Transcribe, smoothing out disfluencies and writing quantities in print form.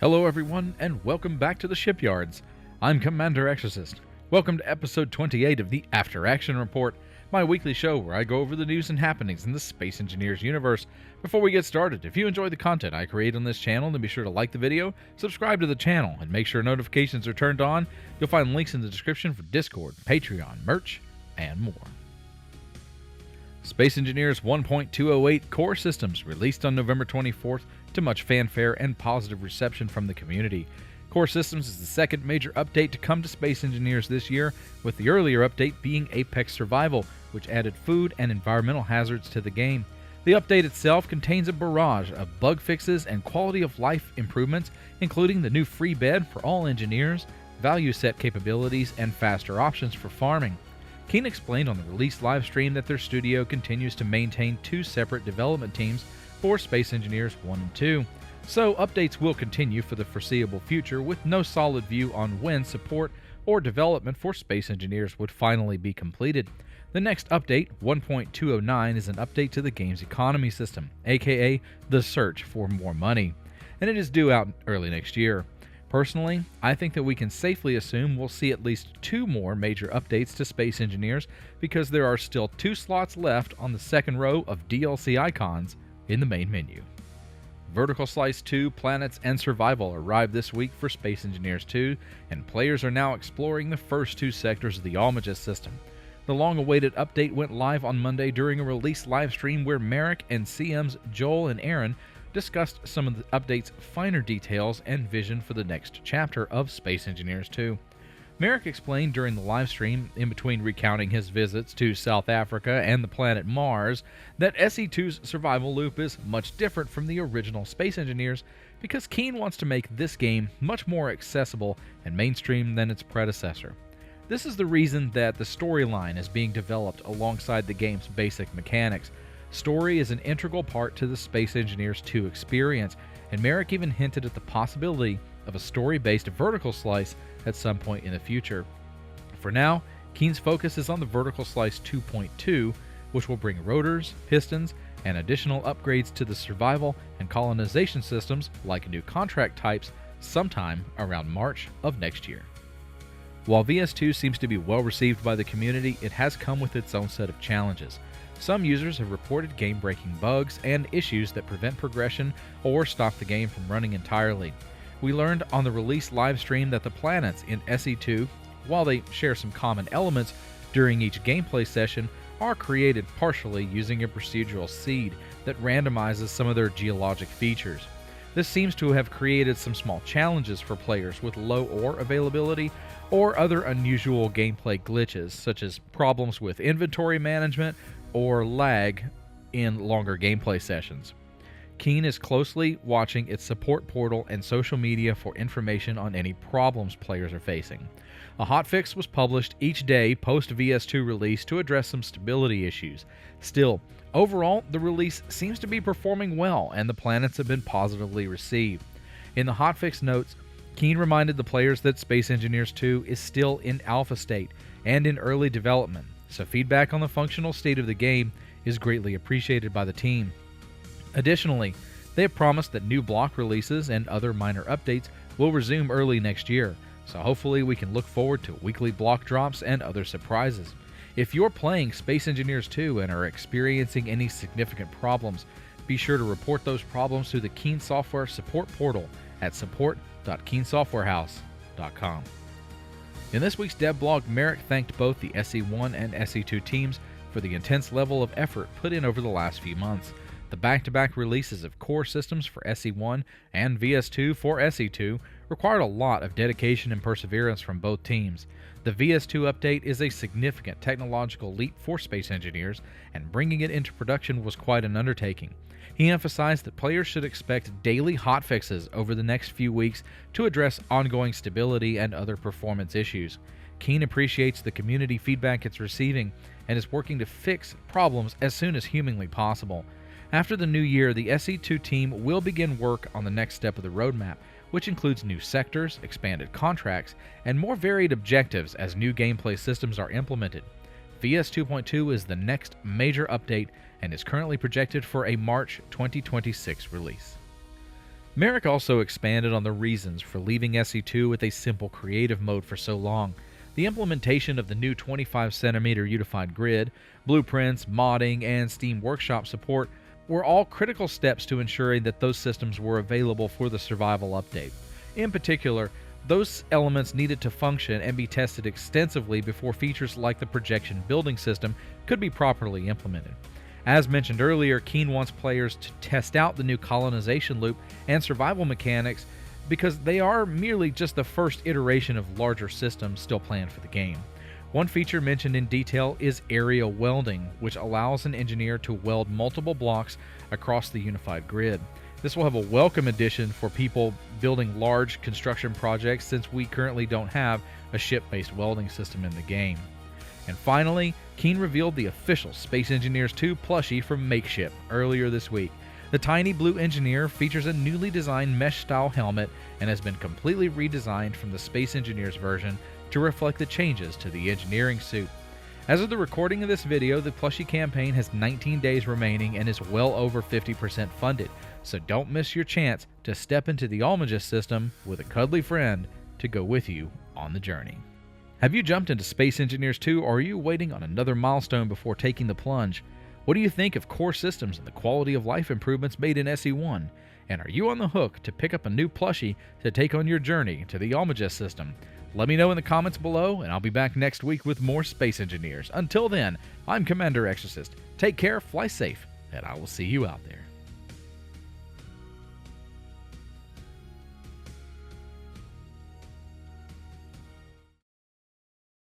Hello everyone, and welcome back to the Shipyards. I'm Commander Exorcist. Welcome to episode 28 of the After Action Report, my weekly show where I go over the news and happenings in the Space Engineers universe. Before we get started, if you enjoy the content I create on this channel, then be sure to like the video, subscribe to the channel, and make sure notifications are turned on. You'll find links in the description for Discord, Patreon, merch, and more. Space Engineers 1.208 core systems released on November 24th to much fanfare and positive reception from the community. Core Systems is the second major update to come to Space Engineers this year, with the earlier update being Apex Survival, which added food and environmental hazards to the game. The update itself contains a barrage of bug fixes and quality of life improvements, including the new free bed for all engineers, value set capabilities, and faster options for farming. Keen explained on the release livestream that their studio continues to maintain two separate development teams for Space Engineers 1 and 2, so updates will continue for the foreseeable future, with no solid view on when support or development for Space Engineers would finally be completed. The next update, 1.209, is an update to the game's economy system, aka the search for more money, and it is due out early next year. Personally, I think that we can safely assume we'll see at least two more major updates to Space Engineers, because there are still 2 slots left on the second row of DLC icons in the main menu. Vertical Slice 2 Planets and Survival arrived this week for Space Engineers 2, and players are now exploring the first 2 sectors of the Almagest system. The long-awaited update went live on Monday during a release livestream where Merrick and CM's Joel and Aaron discussed some of the update's finer details and vision for the next chapter of Space Engineers 2. Merrick explained during the livestream, in between recounting his visits to South Africa and the planet Mars, that SE2's survival loop is much different from the original Space Engineers because Keen wants to make this game much more accessible and mainstream than its predecessor. This is the reason that the storyline is being developed alongside the game's basic mechanics. Story is an integral part to the Space Engineers 2 experience, and Merrick even hinted at the possibility of a story-based vertical slice at some point in the future. For now, Keen's focus is on the Vertical Slice 2.2, which will bring rotors, pistons, and additional upgrades to the survival and colonization systems like new contract types sometime around March of next year. While VS2 seems to be well received by the community, it has come with its own set of challenges. Some users have reported game-breaking bugs and issues that prevent progression or stop the game from running entirely. We learned on the release livestream that the planets in SE2, while they share some common elements during each gameplay session, are created partially using a procedural seed that randomizes some of their geologic features. This seems to have created some small challenges for players with low ore availability or other unusual gameplay glitches, such as problems with inventory management or lag in longer gameplay sessions. Keen is closely watching its support portal and social media for information on any problems players are facing. A hotfix was published each day post VS2 release to address some stability issues. Still, overall, the release seems to be performing well and the planets have been positively received. In the hotfix notes, Keen reminded the players that Space Engineers 2 is still in alpha state and in early development, so feedback on the functional state of the game is greatly appreciated by the team. Additionally, they have promised that new block releases and other minor updates will resume early next year, so hopefully we can look forward to weekly block drops and other surprises. If you're playing Space Engineers 2 and are experiencing any significant problems, be sure to report those problems to the Keen Software support portal at support.keensoftwarehouse.com. In this week's dev blog, Merrick thanked both the SE1 and SE2 teams for the intense level of effort put in over the last few months. The back-to-back releases of core systems for SE1 and VS2 for SE2 required a lot of dedication and perseverance from both teams. The VS2 update is a significant technological leap for Space Engineers, and bringing it into production was quite an undertaking. He emphasized that players should expect daily hotfixes over the next few weeks to address ongoing stability and other performance issues. Keen appreciates the community feedback it's receiving and is working to fix problems as soon as humanly possible. After the new year, the SE2 team will begin work on the next step of the roadmap, which includes new sectors, expanded contracts, and more varied objectives as new gameplay systems are implemented. VS 2.2 is the next major update and is currently projected for a March 2026 release. Merrick also expanded on the reasons for leaving SE2 with a simple creative mode for so long. The implementation of the new 25cm unified grid, blueprints, modding, and Steam Workshop support were all critical steps to ensuring that those systems were available for the survival update. In particular, those elements needed to function and be tested extensively before features like the projection building system could be properly implemented. As mentioned earlier, Keen wants players to test out the new colonization loop and survival mechanics because they are merely just the first iteration of larger systems still planned for the game. One feature mentioned in detail is area welding, which allows an engineer to weld multiple blocks across the unified grid. This will have a welcome addition for people building large construction projects since we currently don't have a ship-based welding system in the game. And finally, Keen revealed the official Space Engineers 2 plushie from Makeship earlier this week. The tiny blue engineer features a newly designed mesh-style helmet and has been completely redesigned from the Space Engineers version to reflect the changes to the engineering suit. As of the recording of this video, the plushie campaign has 19 days remaining and is well over 50% funded, so don't miss your chance to step into the Almagist system with a cuddly friend to go with you on the journey. Have you jumped into Space Engineers 2, or are you waiting on another milestone before taking the plunge? What do you think of core systems and the quality of life improvements made in SE1? And are you on the hook to pick up a new plushie to take on your journey to the Almagist system? Let me know in the comments below, and I'll be back next week with more Space Engineers. Until then, I'm Commander Exorcist. Take care, fly safe, and I will see you out there.